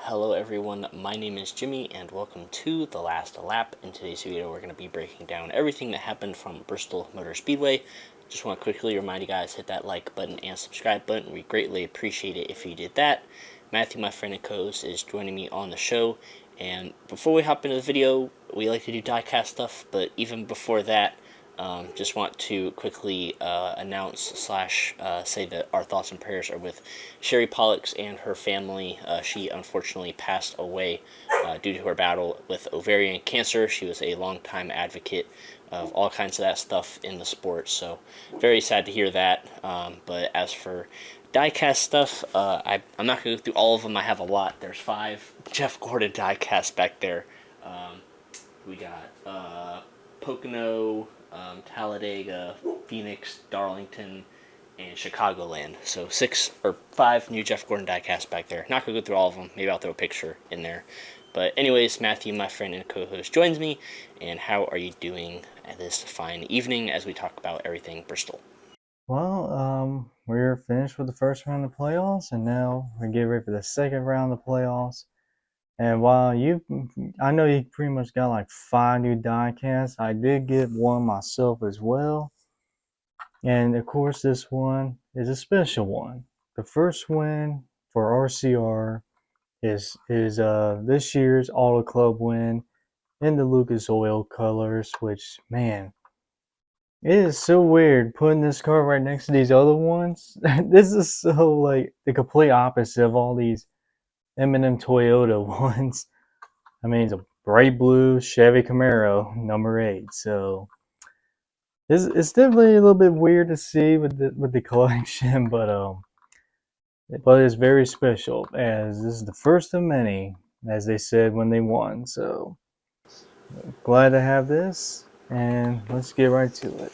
Hello everyone, my name is Jimmy and welcome to The Last Lap. In today's video we're going to be breaking down everything that happened from Bristol Motor Speedway. Just want to quickly remind you guys, hit that like button and subscribe button. We greatly appreciate it if you did that. Matthew, my friend and co-host, is joining me on the show, and before we hop into the video, we like to do diecast stuff, but even before that, just want to quickly announce slash say that our thoughts and prayers are with Sherry Pollux and her family. She unfortunately passed away due to her battle with ovarian cancer. She was a longtime advocate of all kinds of that stuff in the sport, so very sad to hear that. But as for diecast stuff, I'm not going to go through all of them. I have a lot. There's 5 Jeff Gordon diecast back there. We got Pocono, Talladega, Phoenix, Darlington, and Chicagoland. So 5 new Jeff Gordon diecast back there. Not gonna go through all of them. Maybe I'll throw a picture in there. But anyways, Matthew, my friend and co-host, joins me. And how are you doing this fine evening as we talk about everything Bristol? Well, we're finished with the first round of the playoffs, and now we get ready for the second round of the playoffs. And while I know you pretty much got like 5 new diecasts, I did get one myself as well. And of course, this one is a special one. The first win for RCR is this year's Auto Club win in the Lucas Oil colors, which, man, it is so weird putting this car right next to these other ones. This is so like the complete opposite of all these M&M Toyota ones. I mean, it's a bright blue Chevy Camaro number 8. So it's definitely a little bit weird to see with the collection, but it's very special as this is the first of many, as they said when they won. So glad to have this, and let's get right to it.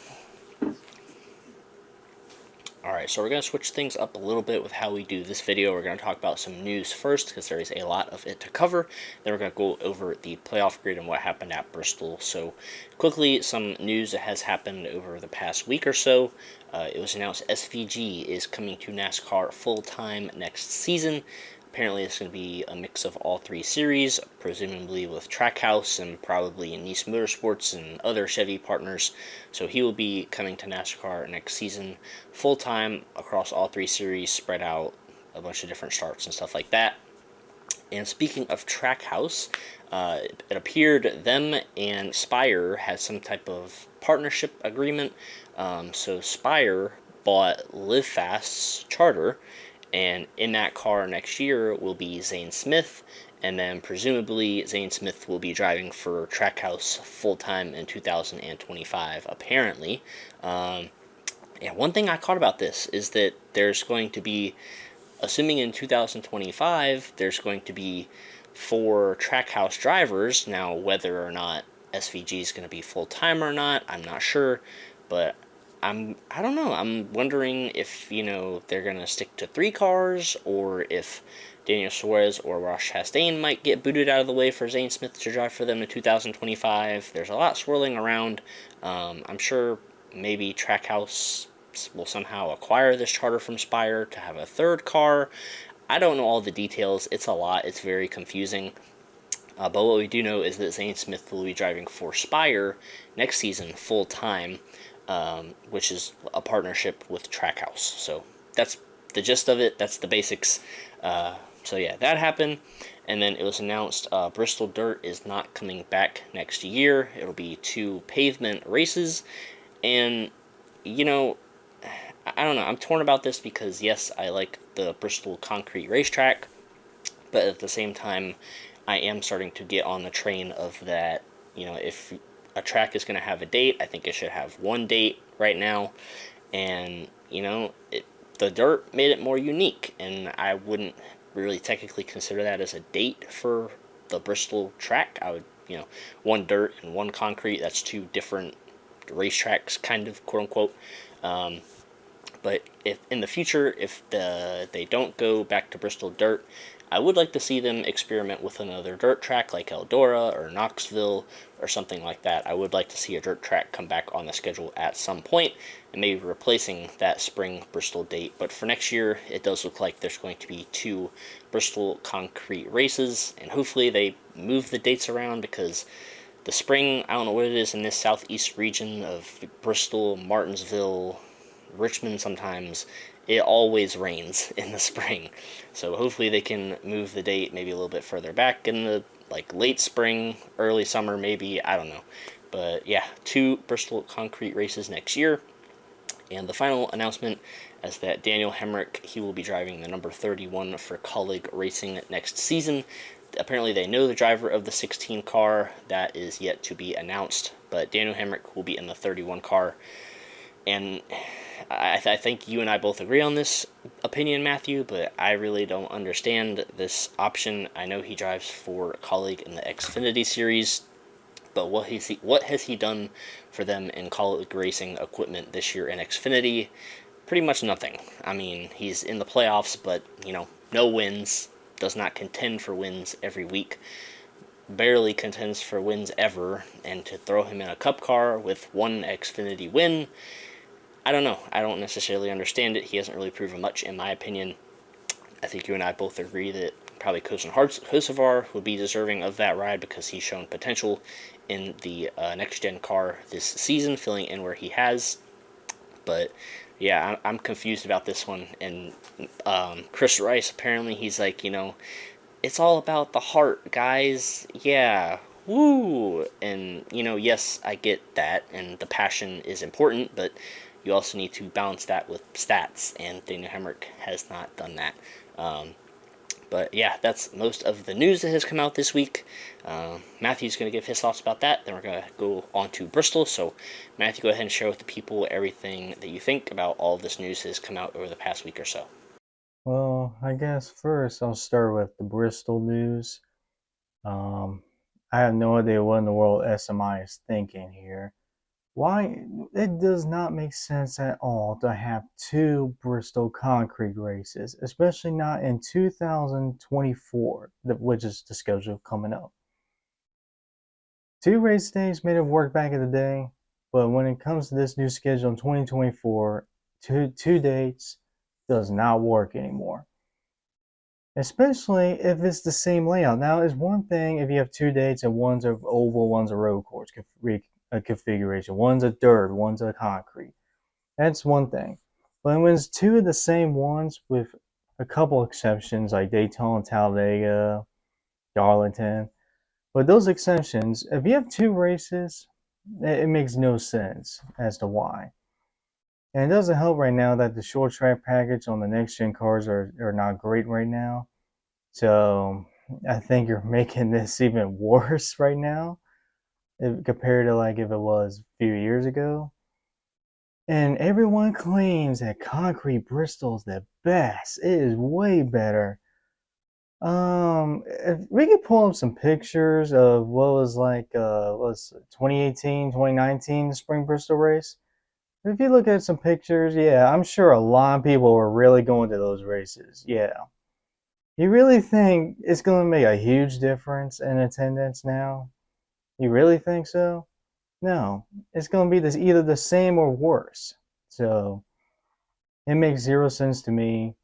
Alright, so we're going to switch things up a little bit with how we do this video. We're going to talk about some news first, because there is a lot of it to cover. Then we're going to go over the playoff grid and what happened at Bristol. So, quickly, some news that has happened over the past week or so. It was announced SVG is coming to NASCAR full-time next season. Apparently, it's going to be a mix of all 3 series, presumably with Trackhouse and probably Nice Motorsports and other Chevy partners. So he will be coming to NASCAR next season full-time across all 3 series, spread out a bunch of different starts and stuff like that. And speaking of Trackhouse, it appeared them and Spire had some type of partnership agreement. So Spire bought Live Fast's charter, and in that car next year will be Zane Smith, and then presumably Zane Smith will be driving for Trackhouse full-time in 2025, apparently. Yeah, one thing I caught about this is that there's going to be, assuming in 2025, there's going to be 4 Trackhouse drivers. Now, whether or not SVG is going to be full-time or not, I'm not sure, but I don't know. I'm wondering if, they're going to stick to 3 cars, or if Daniel Suarez or Ross Chastain might get booted out of the way for Zane Smith to drive for them in 2025. There's a lot swirling around. I'm sure maybe Trackhouse will somehow acquire this charter from Spire to have a 3rd car. I don't know all the details. It's a lot. It's very confusing. But what we do know is that Zane Smith will be driving for Spire next season full-time, which is a partnership with Trackhouse. So that's the gist of it. That's the basics. So yeah, that happened. And then it was announced Bristol Dirt is not coming back next year. It'll be 2 pavement races. And, I don't know. I'm torn about this because, yes, I like the Bristol concrete racetrack. But at the same time, I am starting to get on the train of that, if a track is going to have a date, I think it should have one date right now. And, the dirt made it more unique, and I wouldn't really technically consider that as a date for the Bristol track. I would, one dirt and one concrete, that's 2 different racetracks, kind of, quote unquote. But if in the future, if they don't go back to Bristol Dirt, I would like to see them experiment with another dirt track like Eldora or Knoxville or something like that. I would like to see a dirt track come back on the schedule at some point and maybe replacing that spring Bristol date. But for next year, it does look like there's going to be 2 Bristol concrete races, and hopefully they move the dates around because the spring, I don't know what it is in this southeast region of Bristol, Martinsville, Richmond sometimes, it always rains in the spring. So hopefully they can move the date maybe a little bit further back in the like late spring, early summer maybe, I don't know. But yeah, 2 Bristol concrete races next year. And the final announcement is that Daniel Hemrick, he will be driving the number 31 for Colleague Racing next season. Apparently they know the driver of the 16 car. That is yet to be announced. But Daniel Hemrick will be in the 31 car. And I think you and I both agree on this opinion, Matthew, but I really don't understand this option. I know he drives for a Colleague in the Xfinity series, but what has he done for them in Colleague racing equipment this year in Xfinity? Pretty much nothing. I mean, he's in the playoffs, but, no wins, does not contend for wins every week, barely contends for wins ever, and to throw him in a cup car with one Xfinity win, I don't know. I don't necessarily understand it. He hasn't really proven much, in my opinion. I think you and I both agree that probably Kosovar would be deserving of that ride because he's shown potential in the next-gen car this season, filling in where he has. But yeah, I'm confused about this one. And Chris Rice, apparently he's like, it's all about the heart, guys. Yeah, woo. And, yes, I get that, and the passion is important, but you also need to balance that with stats, and Daniel Hemrick has not done that. But yeah, that's most of the news that has come out this week. Matthew's going to give his thoughts about that. Then we're going to go on to Bristol. So, Matthew, go ahead and share with the people everything that you think about all of this news that has come out over the past week or so. Well, I guess first I'll start with the Bristol news. Um, I have no idea what in the world SMI is thinking here. Why? It does not make sense at all to have 2 Bristol concrete races, especially not in 2024, which is the schedule coming up. 2 race days may have worked back in the day, but when it comes to this new schedule in 2024, two dates does not work anymore. Especially if it's the same layout. Now, it's one thing if you have 2 dates and one's a oval, one's a road course configuration, one's a dirt, one's a concrete. That's one thing. But when it's 2 of the same ones with a couple exceptions like Daytona, Talladega, Darlington, but those exceptions, if you have 2 races, it makes no sense as to why. And it doesn't help right now that the short track package on the next gen cars are not great right now. So I think you're making this even worse right now compared to like if it was a few years ago. And everyone claims that concrete Bristol's the best. It is way better. If we could pull up some pictures of what was like, was 2018, 2019, the Spring Bristol race. If you look at some pictures, yeah, I'm sure a lot of people were really going to those races. Yeah. You really think it's going to make a huge difference in attendance now? You really think so? No. It's going to be either the same or worse. So it makes zero sense to me.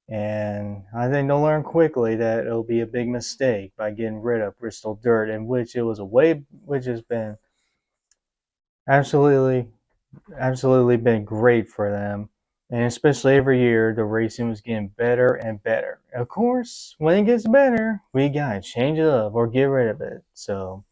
And I think they'll learn quickly that it'll be a big mistake by getting rid of Bristol Dirt, in which it was a way, which has been absolutely, absolutely been great for them. And especially every year, the racing was getting better and better. Of course, when it gets better, we gotta change it up or get rid of it. So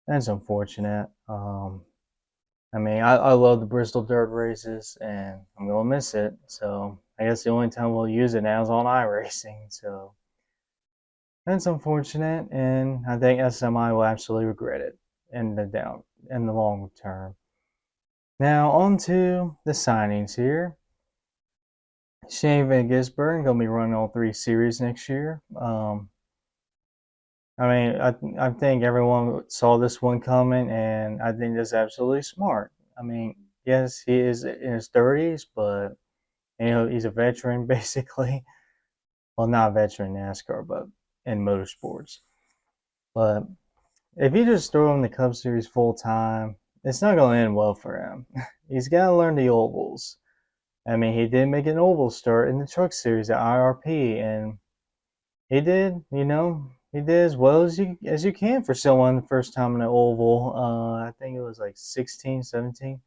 that's unfortunate. I mean, I love the Bristol Dirt races, and I'm gonna miss it. So I guess the only time we'll use it now is on iRacing. So that's unfortunate, and I think SMI will absolutely regret it in the long term. Now on to the signings here. Shane Van Gisbergen gonna be running all 3 series next year. I mean, I think everyone saw this one coming, and I think that's absolutely smart. I mean, yes, he is in his 30s, but he's a veteran basically. Well, not a veteran in NASCAR, but in motorsports. But if you just throw him the Cup Series full time, it's not going to end well for him. He's got to learn the ovals. I mean, he did make an oval start in the Truck Series at IRP, and he did, he did as well as you can for someone the first time in an oval. I think it was like 16, 17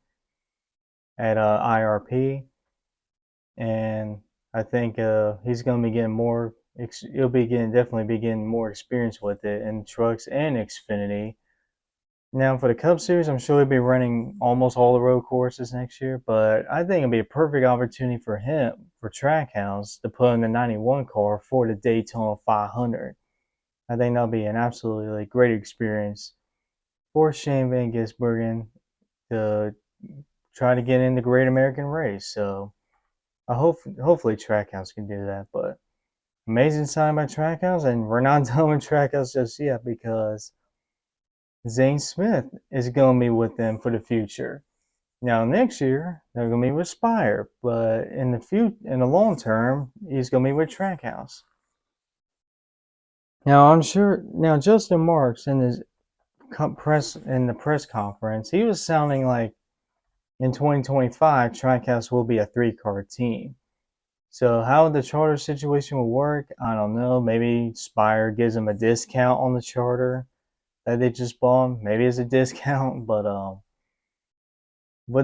at IRP, and I think he's going to be getting more. He'll be getting definitely be getting more experience with it in trucks and Xfinity. Now for the Cup Series, I'm sure he'll be running almost all the road courses next year, but I think it'll be a perfect opportunity for him for Trackhouse to put in the 91 car for the Daytona 500. I think that'll be an absolutely great experience for Shane Van Gisbergen to try to get in the Great American Race. So I hope hopefully Trackhouse can do that. But amazing sign by Trackhouse, and we're not done with Trackhouse just yet because Zane Smith is going to be with them for the future. Now next year they're going to be with Spire, but in the long term he's going to be with Trackhouse. Now I'm sure. Now Justin Marks in the press conference, he was sounding like in 2025 Trackhouse will be a 3-car team. So how the charter situation will work, I don't know. Maybe Spire gives them a discount on the charter that they just bought. Maybe it's a discount, but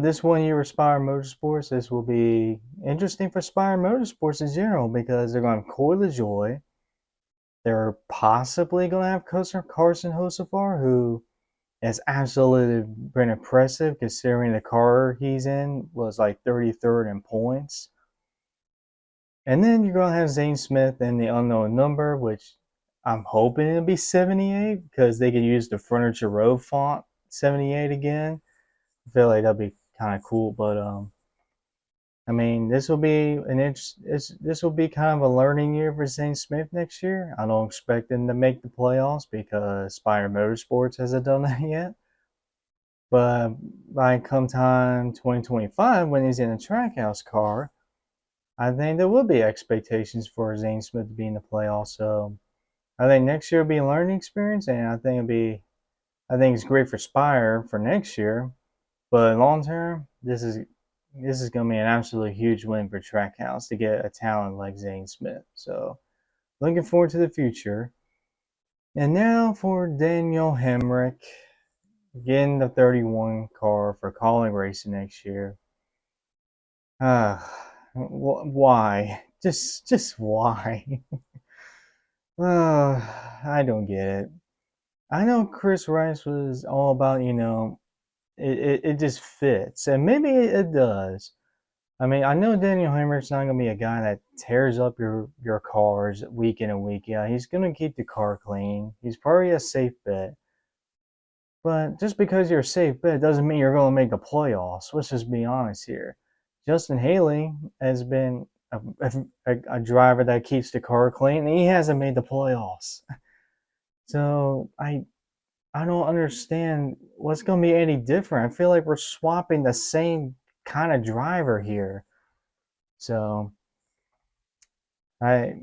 this 1 year with Spire Motorsports, this will be interesting for Spire Motorsports in general because they're going to have Corey LaJoy. They're possibly going to have Carson Hocevar, who has absolutely been impressive considering the car he's in was like 33rd in points. And then you're going to have Zane Smith and the unknown number, which I'm hoping it'll be 78 because they could use the Furniture Row font 78 again. I feel like that'd be kind of cool, but I mean, this will be kind of a learning year for Zane Smith next year. I don't expect him to make the playoffs because Spire Motorsports hasn't done that yet. But by come time 2025, when he's in a Trackhouse car, I think there will be expectations for Zane Smith to be in the playoffs. So I think next year will be a learning experience, and I think it's great for Spire for next year. But long term, this is going to be an absolutely huge win for Trackhouse to get a talent like Zane Smith. So looking forward to the future. And now for Daniel Hemrick getting the 31 car for calling racing next year. Why? Just why? I don't get it. I know Chris Rice was all about, it just fits, and maybe it does. I mean, I know Daniel Hemrick's not going to be a guy that tears up your cars week in and week out. He's going to keep the car clean. He's probably a safe bet. But just because you're a safe bet doesn't mean you're going to make the playoffs. Let's just be honest here. Justin Haley has been a driver that keeps the car clean, and he hasn't made the playoffs. So I don't understand what's going to be any different. I feel like we're swapping the same kind of driver here. So I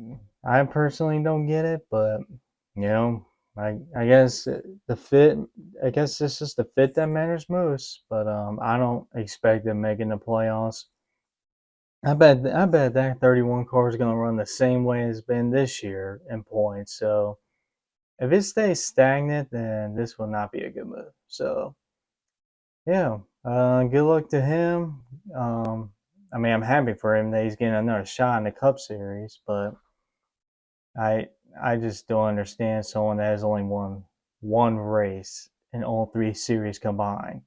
I personally don't get it, but you know, I guess the fit. I guess this is the fit that matters most. But I don't expect them making the playoffs. I bet that 31 car is going to run the same way it's been this year in points. So if it stays stagnant, then this will not be a good move. So yeah, good luck to him. I mean, I'm happy for him that he's getting another shot in the Cup Series, but I I just don't understand someone that has only won one race in all 3 series combined.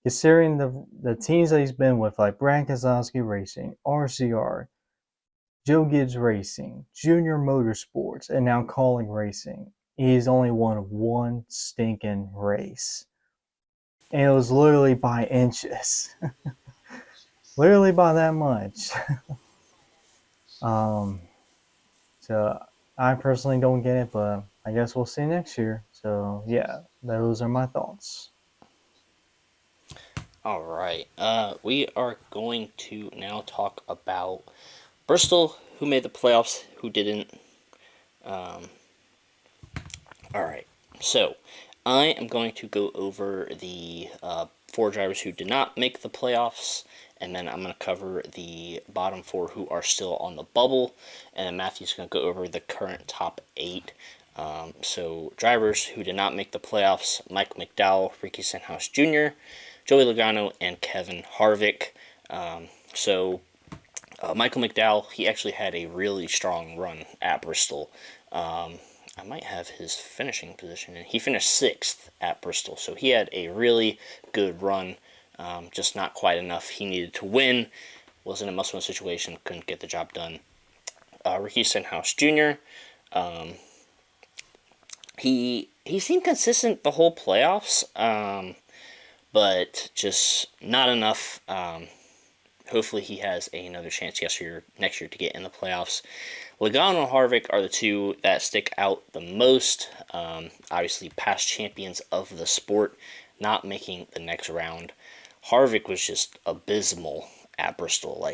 Considering the teams that he's been with, like Brad Keselowski Racing, RCR, Joe Gibbs Racing, Junior Motorsports, and now Calling Racing, he's only won one stinking race. And it was literally by inches. Literally by that much. um, so I personally don't get it, but I guess we'll see next year. So yeah, those are my thoughts. All right. We are going to now talk about Bristol, who made the playoffs, who didn't. Um, all right. So, I am going to go over the four drivers who did not make the playoffs, and then I'm going to cover the bottom four who are still on the bubble, and then Matthew's going to go over the current top eight. So, drivers who did not make the playoffs: Mike McDowell, Ricky Stenhouse Jr., Joey Logano, and Kevin Harvick. So, Michael McDowell, he actually had a really strong run at Bristol. I might have his finishing position. He finished sixth at Bristol, so he had a really good run. Just not quite enough. He needed to win. Was in a must-win situation. Couldn't get the job done. Ricky Stenhouse Jr. He seemed consistent the whole playoffs, but just not enough. Hopefully he has another chance next year to get in the playoffs. Logano and Harvick are the two that stick out the most. Obviously, past champions of the sport, not making the next round. Harvick was just abysmal at Bristol. I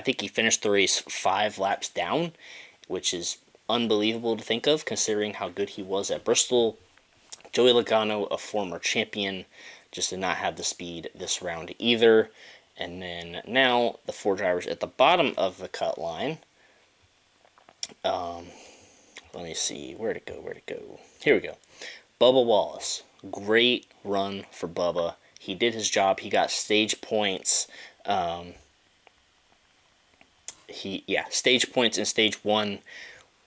think he finished the race 5 laps down, which is unbelievable to think of considering how good he was at Bristol. Joey Logano, a former champion, just did not have the speed this round either. And then now the four drivers at the bottom of the cut line. Let me see. Where'd it go? Here we go. Bubba Wallace. Great run for Bubba. He did his job. He got stage points. Stage points in stage one.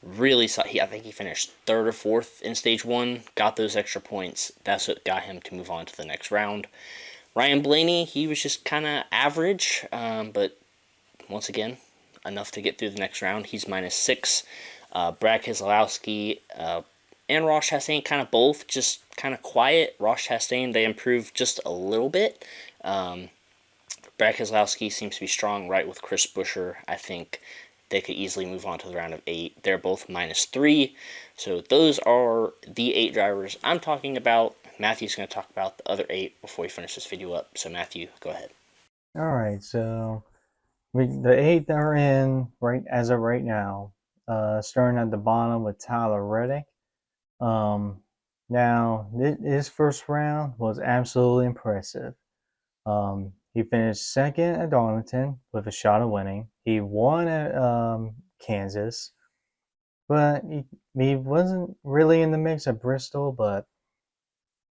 Really saw. I think he finished third or fourth in stage one. Got those extra points. That's what got him to move on to the next round. Ryan Blaney, he was just kind of average, but once again, enough to get through the next round. He's -6. Brad Keselowski and Ross Chastain, kind of both, just kind of quiet. Ross Chastain, they improved just a little bit. Brad Keselowski seems to be strong right with Chris Buescher. I think they could easily move on to the round of 8. They're both -3. So those are the 8 drivers I'm talking about. Matthew's going to talk about the other 8 before we finish this video up. So Matthew, go ahead. All right, so the 8 that are in right as of right now, starting at the bottom with Tyler Reddick. Now his first round was absolutely impressive. He finished second at Darlington with a shot of winning. He won at Kansas, but he wasn't really in the mix at Bristol. But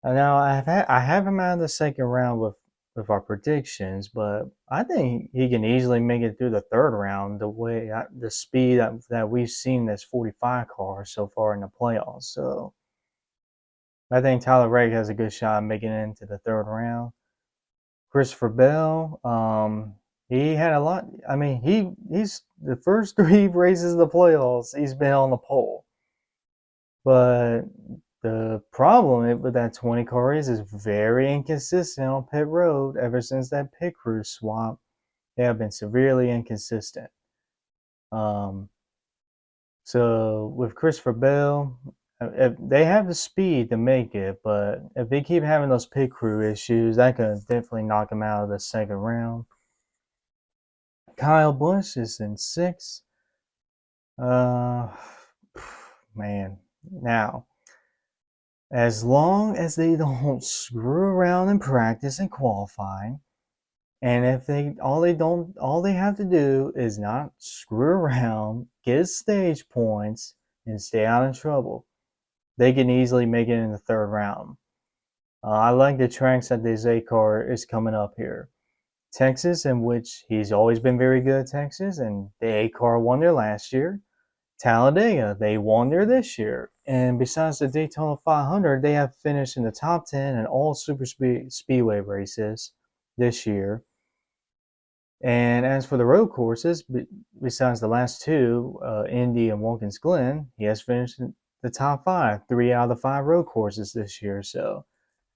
now I have him out of the second round with our predictions, but I think he can easily make it through the third round. The speed that we've seen this 45 car so far in the playoffs, so I think Tyler Reddick has a good shot of making it into the third round. Christopher Bell, he had a lot. I mean, he's the first 3 races of the playoffs. He's been on the pole, but the problem with that 20 car race is very inconsistent on pit road. Ever since that pit crew swap, they have been severely inconsistent. Um, so with Christopher Bell, if they have the speed to make it, but if they keep having those pit crew issues, that could definitely knock them out of the second round. Kyle Busch is in 6th. Uh, man. Now, as long as they don't screw around in practice and qualifying, and if all they have to do is not screw around, get stage points, and stay out of trouble, they can easily make it in the third round. I like the tracks that the Z car is coming up here. Texas, in which he's always been very good at Texas, and the A car won there last year. Talladega, they won there this year. And besides the Daytona 500, they have finished in the top 10 in all speedway races this year. And as for the road courses, besides the last 2, Indy and Watkins Glen, he has finished in the top 5, 3 out of the 5 road courses this year. So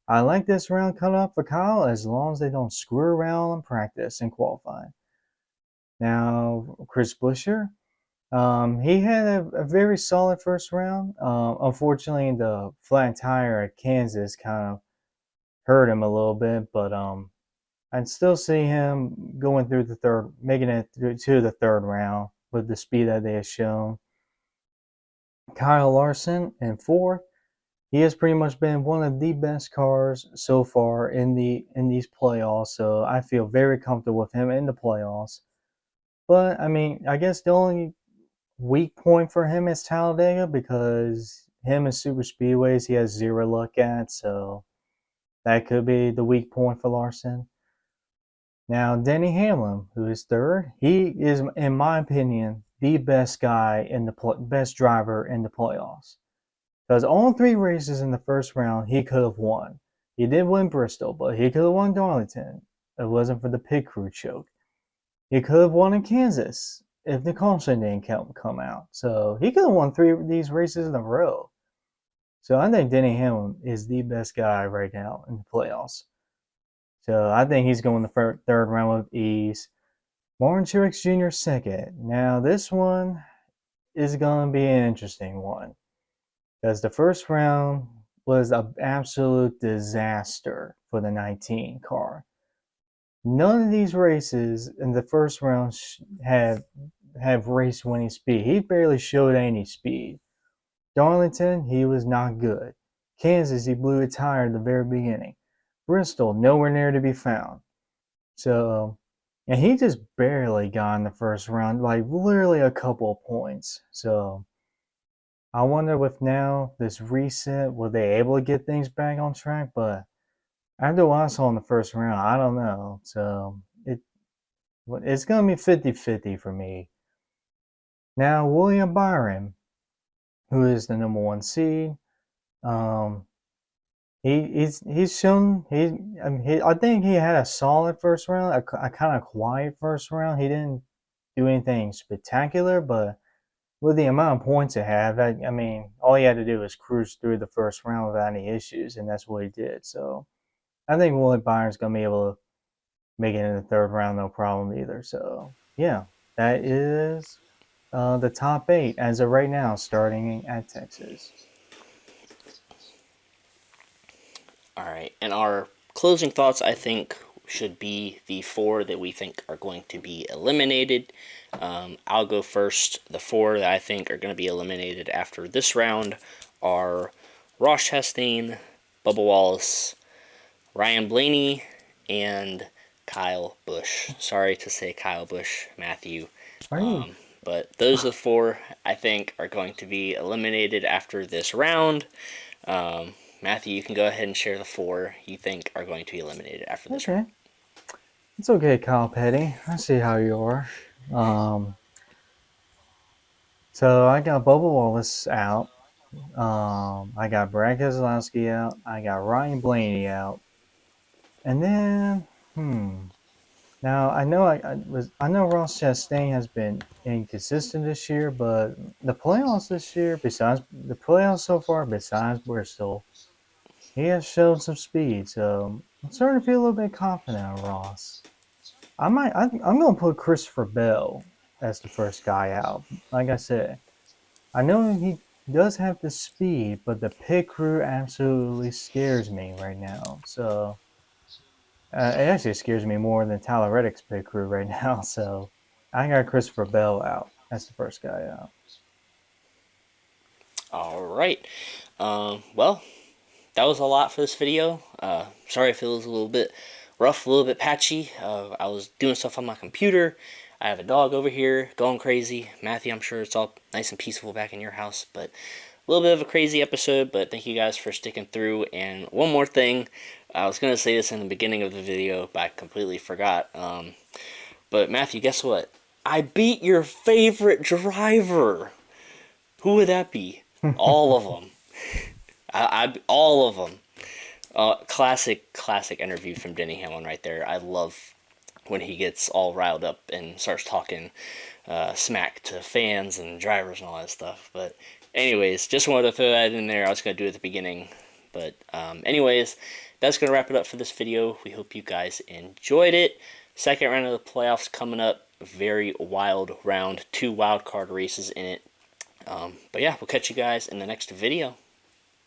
I like this round cut up for Kyle as long as they don't screw around in practice and qualifying. Now, Chris Buescher, he had a very solid first round. Unfortunately, the flat tire at Kansas kind of hurt him a little bit, but I'd still see him going through the third, making it through to the third round with the speed that they have shown. Kyle Larson in fourth. He has pretty much been one of the best cars so far in these playoffs, so I feel very comfortable with him in the playoffs. But I mean, I guess the only weak point for him is Talladega because him and super speedways he has zero luck at, so that could be the weak point for Larson. Now Denny Hamlin, who is third, he is, in my opinion, the best guy in the best driver in the playoffs. Because all three races in the first round he could have won. He did win Bristol, but he could have won Darlington. If it wasn't for the pit crew choke. He could have won in Kansas if the caution didn't come out. So he could have won three of these races in a row. So I think Denny Hamlin is the best guy right now in the playoffs. So I think he's going the third round with ease. Martin Truex Jr. second. Now this one is going to be an interesting one because the first round was an absolute disaster for the 19 car. None of these races in the first round have race winning speed. He barely showed any speed. Darlington, he was not good. Kansas, he blew a tire at the very beginning. Bristol, nowhere near to be found. So, and he just barely got in the first round, like literally a couple of points. So, I wonder if now this reset, were they able to get things back on track? But after what I saw in the first round, I don't know. So, it's going to be 50-50 for me. Now, William Byron, who is the number one seed, um, he's shown I think he had a solid first round, a kind of quiet first round. He didn't do anything spectacular, but with the amount of points he had, I mean, all he had to do was cruise through the first round without any issues, and that's what he did. So I think Willie Byron's gonna be able to make it in the third round no problem either. So yeah, that is the top eight as of right now, starting at Texas. All right, and our closing thoughts, I think, should be the four that we think are going to be eliminated. I'll go first. The four that I think are going to be eliminated after this round are Ross Chastain, Bubba Wallace, Ryan Blaney, and Kyle Busch. Sorry to say Kyle Busch, Matthew. Are you? But those are the four I think are going to be eliminated after this round. Matthew, you can go ahead and share the four you think are going to be eliminated after this round. Okay. It's okay, Kyle Petty. I see how you are. Um, so I got Bubba Wallace out. I got Brad Keselowski out. I got Ryan Blaney out. And then, Now I know Ross Chastain has been inconsistent this year, but the playoffs this year, besides the playoffs so far, besides Bristol, he has shown some speed. So I'm starting to feel a little bit confident on Ross. I'm going to put Christopher Bell as the first guy out. Like I said, I know he does have the speed, but the pit crew absolutely scares me right now. So it actually scares me more than Tyler Reddick's pit crew right now. So I got Christopher Bell out. That's the first guy out. All right. Well, that was a lot for this video. Sorry if it was a little bit rough, a little bit patchy. I was doing stuff on my computer. I have a dog over here going crazy. Matthew, I'm sure it's all nice and peaceful back in your house, but a little bit of a crazy episode, but thank you guys for sticking through. And one more thing, I was going to say this in the beginning of the video, but I completely forgot. But Matthew, guess what? I beat your favorite driver. Who would that be? All of them. All of them. Classic interview from Denny Hamlin right there. I love when he gets all riled up and starts talking smack to fans and drivers and all that stuff. But anyways, just wanted to throw that in there. I was going to do it at the beginning. But anyways, that's going to wrap it up for this video. We hope you guys enjoyed it. Second round of the playoffs coming up. Very wild round. 2 wild card races in it. But yeah, we'll catch you guys in the next video.